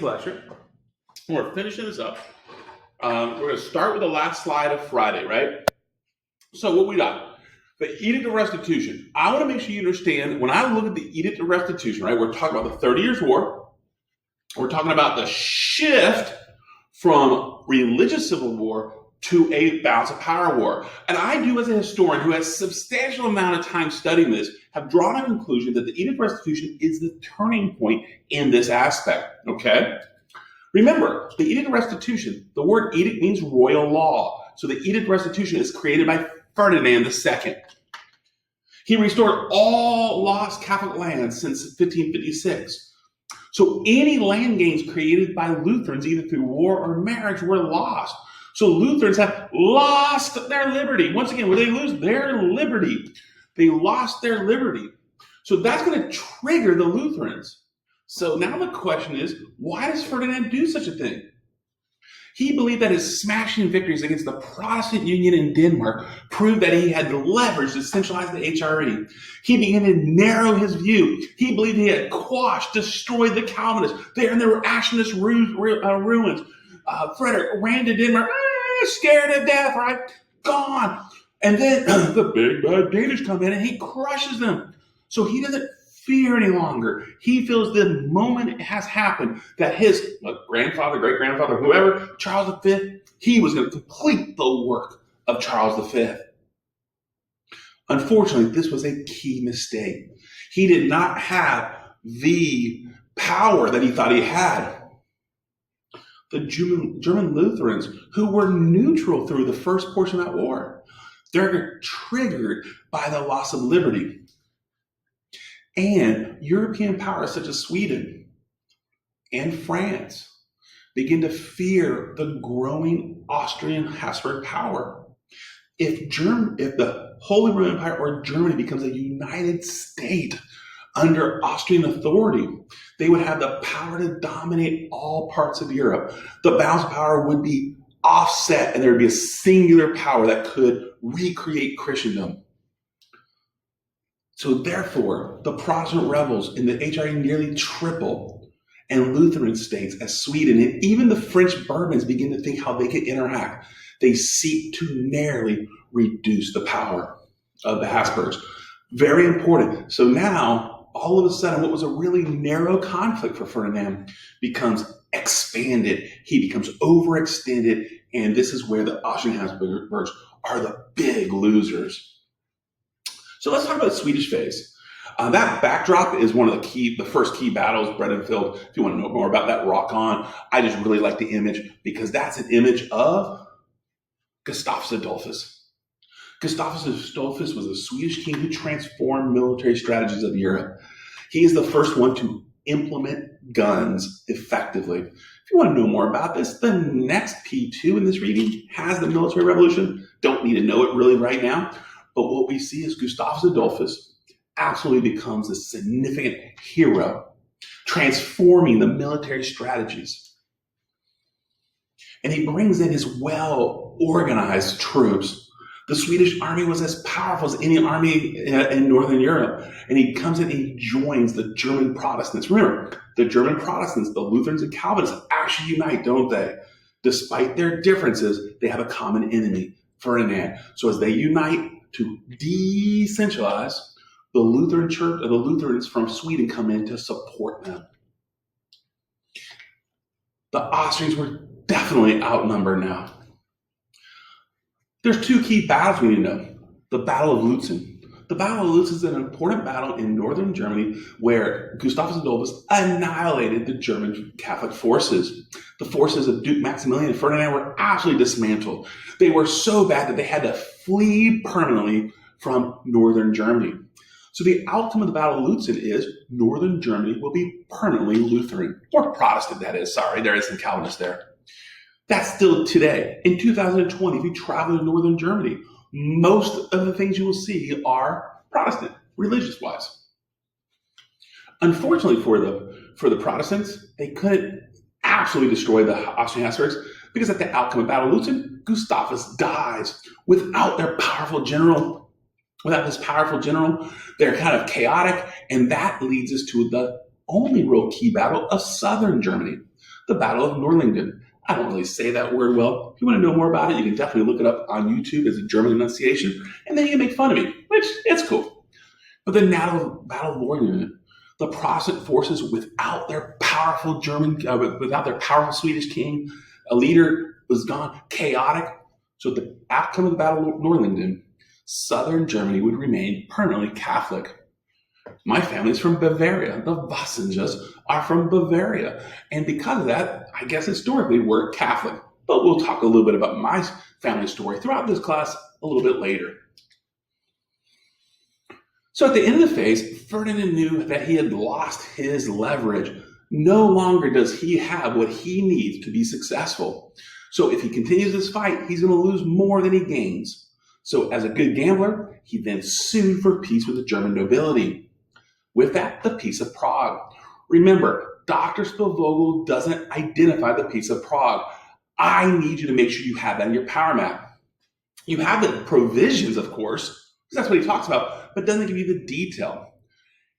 lecture. We're finishing this up. We're going to start with the last slide of Friday, right? So what we got? The Edict of Restitution. I want to make sure you understand, when I look at the Edict of Restitution, right, we're talking about the 30 Years' War. We're talking about the shift from religious civil war to a balance of power war. And I do, as a historian who has a substantial amount of time studying this, have drawn a conclusion that the Edict of Restitution is the turning point in this aspect, okay? Remember, the Edict of Restitution, the word edict means royal law. So the Edict of Restitution is created by Ferdinand II. He restored all lost Catholic lands since 1556. So any land gains created by Lutherans, either through war or marriage, were lost. So Lutherans have lost their liberty. Once again, when they lose their liberty, they lost their liberty. So that's going to trigger the Lutherans. So now the question is, why does Ferdinand do such a thing? He believed that his smashing victories against the Protestant Union in Denmark proved that he had the leverage to centralize the HRE. He began to narrow his view. He believed he had quashed, destroyed the Calvinists. They are in their ashenest ruins. Frederick ran to Denmark, scared to death, right? Gone. And then the big bad Danish come in and he crushes them. So he doesn't fear any longer. He feels the moment has happened that his grandfather, great-grandfather, whoever, Charles V, he was going to complete the work of Charles V. Unfortunately, this was a key mistake. He did not have the power that he thought he had. The German Lutherans, who were neutral through the first portion of that war, they're triggered by the loss of liberty. And European powers such as Sweden and France begin to fear the growing Austrian Habsburg power. If the Holy Roman Empire or Germany becomes a united state under Austrian authority, they would have the power to dominate all parts of Europe. The balance of power would be offset, and there would be a singular power that could recreate Christendom. So therefore, the Protestant rebels in the HRE nearly triple, and Lutheran states as Sweden and even the French Bourbons begin to think how they can interact. They seek to narrowly reduce the power of the Habsburgs. Very important. So now, all of a sudden, what was a really narrow conflict for Ferdinand becomes expanded. He becomes overextended, and this is where the Austrian Habsburgs are the big losers. So let's talk about the Swedish phase. That backdrop is one of the first key battles, Bredenfeld. If you want to know more about that, rock on. I just really like the image because that's an image of Gustavus Adolphus. Gustavus Adolphus was a Swedish king who transformed military strategies of Europe. He is the first one to implement guns effectively. If you want to know more about this, the next P2 in this reading has the military revolution. Don't need to know it really right now. But what we see is Gustavus Adolphus absolutely becomes a significant hero, transforming the military strategies. And he brings in his well-organized troops. The Swedish army was as powerful as any army in Northern Europe. And he comes in and he joins the German Protestants. Remember, the German Protestants, the Lutherans and Calvinists actually unite, don't they? Despite their differences, they have a common enemy, Ferdinand. So as they unite to decentralize, the Lutheran Church, or the Lutherans from Sweden come in to support them. The Austrians were definitely outnumbered now. There's two key battles we need to know. The Battle of Lutzen. The Battle of Lutzen is an important battle in northern Germany where Gustavus Adolphus annihilated the German Catholic forces. The forces of Duke Maximilian and Ferdinand were absolutely dismantled. They were so bad that they had to flee permanently from northern Germany. So the outcome of the Battle of Lutzen is northern Germany will be permanently Lutheran, or Protestant, that is. Sorry, there is some Calvinists there. That's still today. In 2020, if you travel to northern Germany, most of the things you will see are Protestant, religious-wise. Unfortunately for the Protestants, they couldn't absolutely destroy the Austrian Habsburgs because at the outcome of Battle of Lutzen, Gustavus dies without their powerful general. Without this powerful general, they're kind of chaotic, and that leads us to the only real key battle of southern Germany. the Battle of Norlingen. I don't really say that word well. If you want to know more about it, you can definitely look it up on YouTube as a German enunciation, and then you can make fun of me, which it's cool. But the Battle of Norlingen, the Protestant forces, without their powerful Swedish king, a leader was gone, chaotic. So the outcome of the Battle of Norlingen, southern Germany would remain permanently Catholic. My family's from Bavaria. The Wassinges are from Bavaria. And because of that, I guess historically we're Catholic. But we'll talk a little bit about my family story throughout this class a little bit later. So at the end of the phase, Ferdinand knew that he had lost his leverage. No longer does he have what he needs to be successful. So if he continues this fight, he's going to lose more than he gains. So as a good gambler, he then sued for peace with the German nobility. With that, the Peace of Prague. Remember, Dr. Spielvogel doesn't identify the Peace of Prague. I need you to make sure you have that in your power map. You have the provisions, of course, because that's what he talks about, but doesn't give you the detail.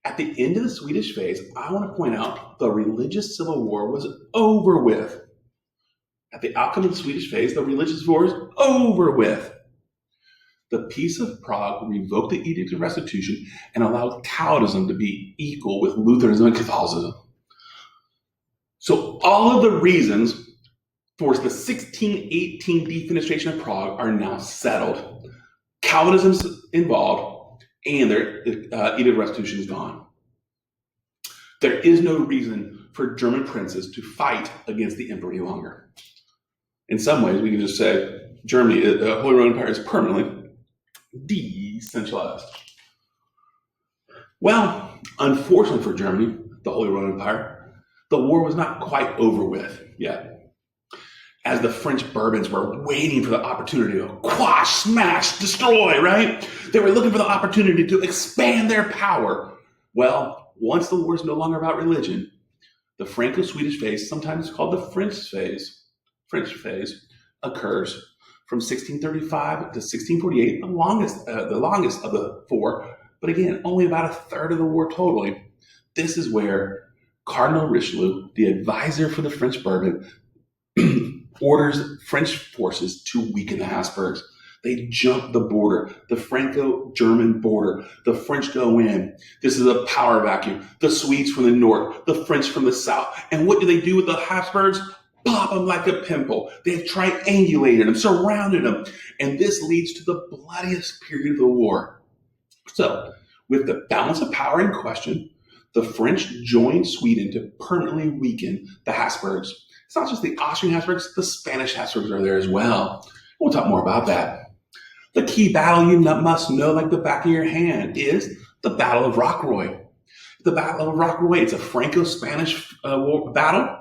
At the end of the Swedish phase, I want to point out the religious civil war was over with. At the outcome of the Swedish phase, the religious war is over with. The Peace of Prague revoked the Edict of Restitution and allowed Calvinism to be equal with Lutheranism and Catholicism. So all of the reasons for the 1618 defenestration of Prague are now settled. Calvinism's involved, and their Edict of Restitution is gone. There is no reason for German princes to fight against the emperor any longer. In some ways, we can just say Germany, the Holy Roman Empire, is permanently decentralized. Well, unfortunately for Germany, the Holy Roman Empire, the war was not quite over with yet. As the French Bourbons were waiting for the opportunity to quash, smash, destroy, right? They were looking for the opportunity to expand their power. Well, once the war is no longer about religion, the Franco-Swedish phase, sometimes called the French phase, occurs from 1635 to 1648, the longest of the four, but again, only about a third of the war totally. This is where Cardinal Richelieu, the advisor for the French Bourbon, orders French forces to weaken the Habsburgs. They jump the border, the Franco-German border. The French go in. This is a power vacuum. The Swedes from the north, the French from the south. And what do they do with the Habsburgs? Pop them like a pimple. They've triangulated them, surrounded them. And this leads to the bloodiest period of the war. So, with the balance of power in question, the French joined Sweden to permanently weaken the Habsburgs. It's not just the Austrian Habsburgs, the Spanish Habsburgs are there as well. We'll talk more about that. The key battle you must know like the back of your hand is the Battle of Rocroi. The Battle of Rocroi, it's a Franco-Spanish battle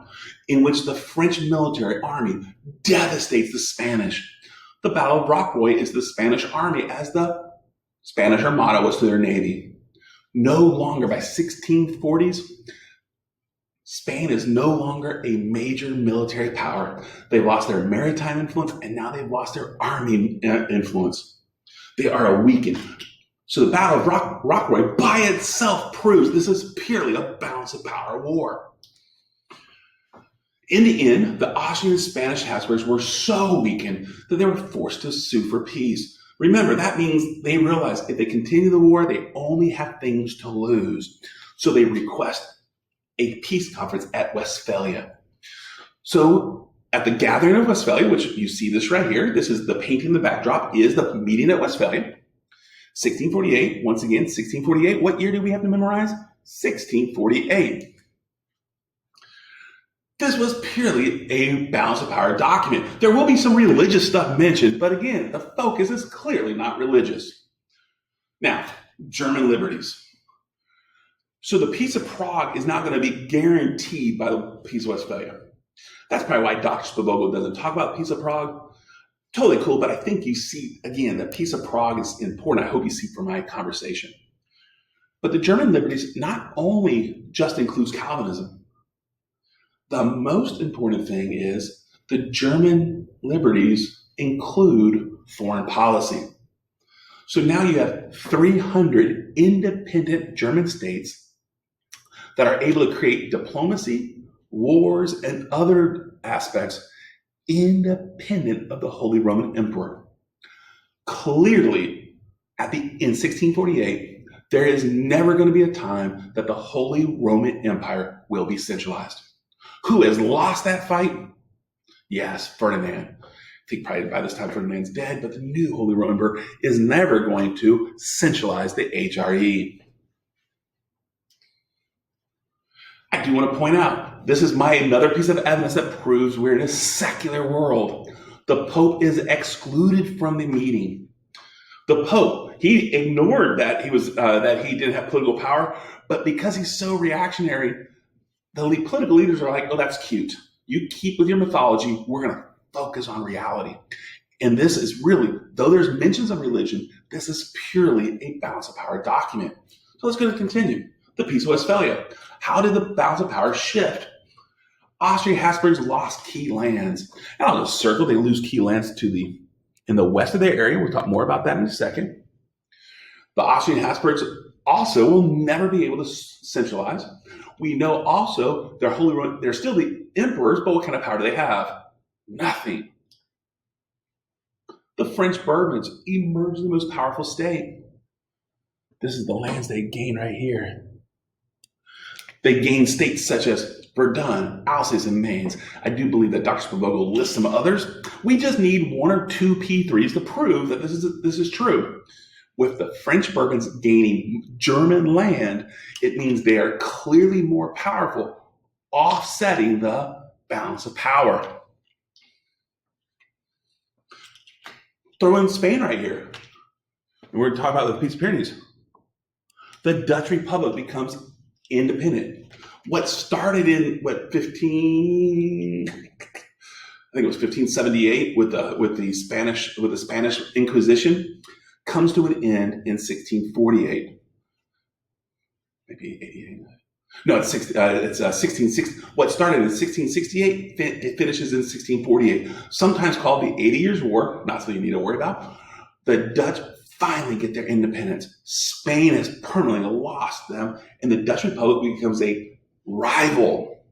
in which the French military army devastates the Spanish. The Battle of Rocroi is the Spanish army as the Spanish Armada was to their navy. No longer, by 1640s, Spain is no longer a major military power. They've lost their maritime influence, and now they've lost their army influence. They are weakened. So the Battle of Rocroi by itself proves this is purely a balance of power war. In the end, the Austrian and Spanish Habsburgs were so weakened that they were forced to sue for peace. Remember, that means they realize if they continue the war, they only have things to lose. So they request a peace conference at Westphalia. So at the gathering of Westphalia, which you see this right here, this is the painting in the backdrop, is the meeting at Westphalia. 1648, once again, 1648. What year do we have to memorize? 1648. This was purely a balance of power document. There will be some religious stuff mentioned, but again, the focus is clearly not religious. Now, German liberties. So the Peace of Prague is not going to be guaranteed by the Peace of Westphalia. That's probably why Dr. Spielvogel doesn't talk about Peace of Prague. Totally cool, but I think you see, again, that Peace of Prague is important. I hope you see from my conversation. But the German liberties not only just includes Calvinism. The most important thing is the German liberties include foreign policy. So now you have 300 independent German states that are able to create diplomacy, wars, and other aspects independent of the Holy Roman Emperor. Clearly, in 1648, there is never going to be a time that the Holy Roman Empire will be centralized. Who has lost that fight? Yes, Ferdinand. I think probably by this time Ferdinand's dead, but the new Holy Roman Emperor is never going to centralize the HRE. I do want to point out, this is another piece of evidence that proves we're in a secular world. The Pope is excluded from the meeting. The Pope, he ignored that that he didn't have political power, but because he's so reactionary, the political leaders are like, oh, that's cute. You keep with your mythology. We're going to focus on reality. And this is really, though there's mentions of religion, this is purely a balance of power document. So let's go to continue. The Peace of Westphalia. How did the balance of power shift? Austria-Habsburgs lost key lands. And I'll just circle, they lose key lands in the west of their area. We'll talk more about that in a second. The Austrian-Habsburgs also will never be able to centralize. We know also they're still the emperors, but what kind of power do they have? Nothing. The French Bourbons emerge as the most powerful state. This is the lands they gain right here. They gain states such as Verdun, Alsace, and Mainz. I do believe that Dr. Spivogel lists some others. We just need one or two P3s to prove that this is true. With the French Bourbons gaining German land, it means they are clearly more powerful, offsetting the balance of power. Throw in Spain right here. And we're talking about the Peace of Pyrenees. The Dutch Republic becomes independent. What started in 1578 with the Spanish Inquisition comes to an end in 1648. Maybe 88. No, it's 1660. What started in 1668, it finishes in 1648. Sometimes called the 80 Years' War. Not something you need to worry about. The Dutch finally get their independence. Spain has permanently lost them, and the Dutch Republic becomes a rival.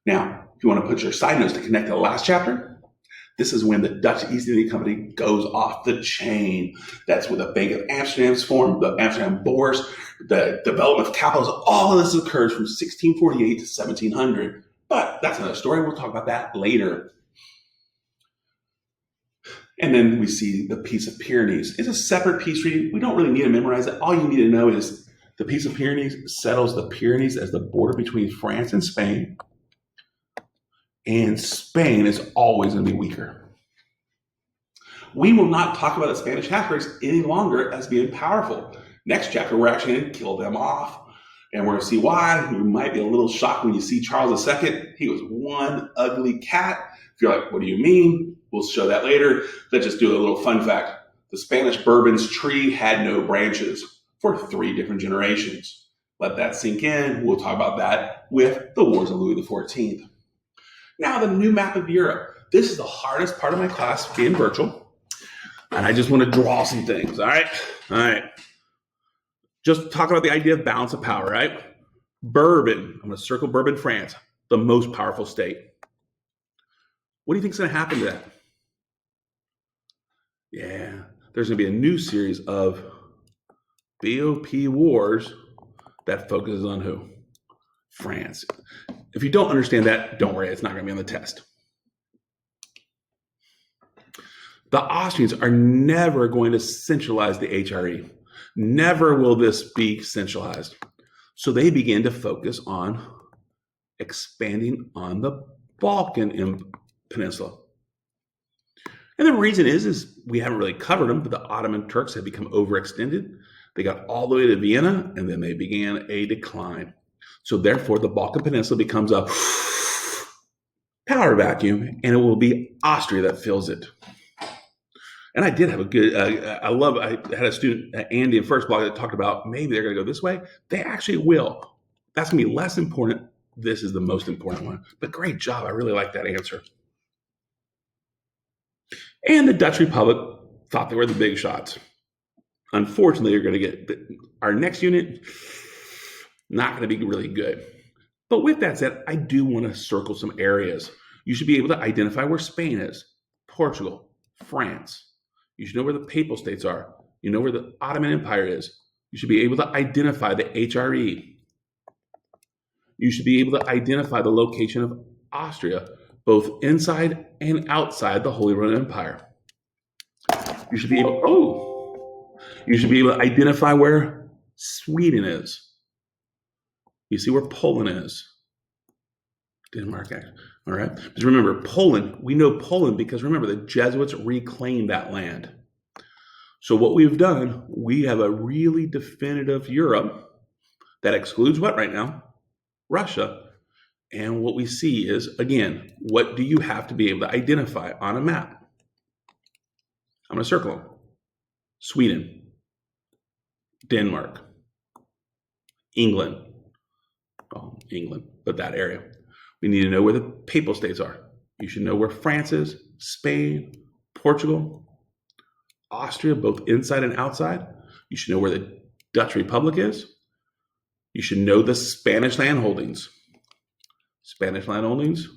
Now, if you want to put your side notes to connect to the last chapter, this is when the Dutch East India Company goes off the chain. That's where the Bank of Amsterdam is formed, the Amsterdam Bourse, the development of capitals. All of this occurs from 1648 to 1700. But that's another story. We'll talk about that later. And then we see the Peace of Pyrenees. It's a separate peace treaty. We don't really need to memorize it. All you need to know is the Peace of Pyrenees settles the Pyrenees as the border between France and Spain. And Spain is always going to be weaker. We will not talk about the Spanish Habsburgs any longer as being powerful. Next chapter, we're actually going to kill them off. And we're going to see why. You might be a little shocked when you see Charles II. He was one ugly cat. If you're like, what do you mean? We'll show that later. Let's just do a little fun fact. The Spanish Bourbon's tree had no branches for 3 different generations. Let that sink in. We'll talk about that with the Wars of Louis XIV. Now, the new map of Europe. This is the hardest part of my class, being virtual. And I just want to draw some things, all right? All right. Just talk about the idea of balance of power, right? Bourbon. I'm going to circle Bourbon, France, the most powerful state. What do you think is going to happen to that? Yeah, there's going to be a new series of BOP wars that focuses on who? France. If you don't understand that, don't worry, it's not going to be on the test. The Austrians are never going to centralize the HRE. Never will this be centralized. So they begin to focus on expanding on the Balkan Peninsula. And the reason is we haven't really covered them, but the Ottoman Turks had become overextended. They got all the way to Vienna, and then they began a decline. So therefore, the Balkan Peninsula becomes a power vacuum, and it will be Austria that fills it. And I did have a good, I had a student, Andy, in first block that talked about maybe they're going to go this way. They actually will. That's going to be less important. This is the most important one. But great job. I really like that answer. And the Dutch Republic thought they were the big shots. Unfortunately, you're going to get our next unit, not going to be really good. But with that said, I do want to circle some areas. You should be able to identify where Spain is, Portugal, France. You should know where the Papal States are. You know where the Ottoman Empire is. You should be able to identify the HRE. You should be able to identify the location of Austria, both inside and outside the Holy Roman Empire. You should be able to identify where Sweden is. You see where Poland is. Denmark, all right? Just remember, Poland, we know Poland because remember, the Jesuits reclaimed that land. So what we've done, we have a really definitive Europe that excludes what right now? Russia. And what we see is, again, what do you have to be able to identify on a map? I'm going to circle them. Sweden, Denmark, England, but that area. We need to know where the Papal States are. You should know where France is, Spain, Portugal, Austria, both inside and outside. You should know where the Dutch Republic is. You should know the Spanish land holdings. Spanish land holdings.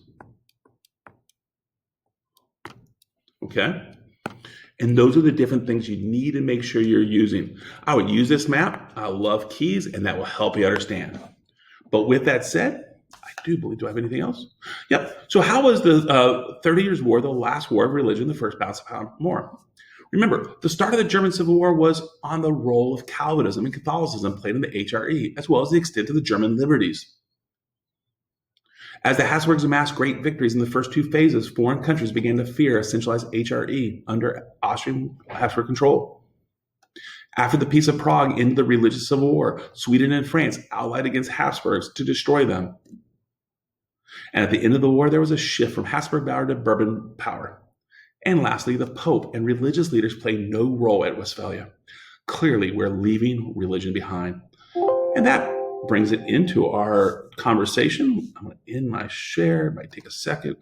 Okay? And those are the different things you need to make sure you're using. I would use this map. I love keys, and that will help you understand. But with that said, I do believe, do I have anything else? Yep. So how was the 30 Years' War, the last war of religion, the first balance of power more? Remember, the start of the German Civil War was on the role of Calvinism and Catholicism played in the HRE, as well as the extent of the German liberties. As the Habsburgs amassed great victories in the first two phases, foreign countries began to fear a centralized HRE under Austrian Habsburg control. After the Peace of Prague ended the religious civil war, Sweden and France allied against Habsburgs to destroy them. And at the end of the war, there was a shift from Habsburg power to Bourbon power. And lastly, the Pope and religious leaders played no role at Westphalia. Clearly, we're leaving religion behind. And that brings it into our conversation. I'm going to end my share. It might take a second.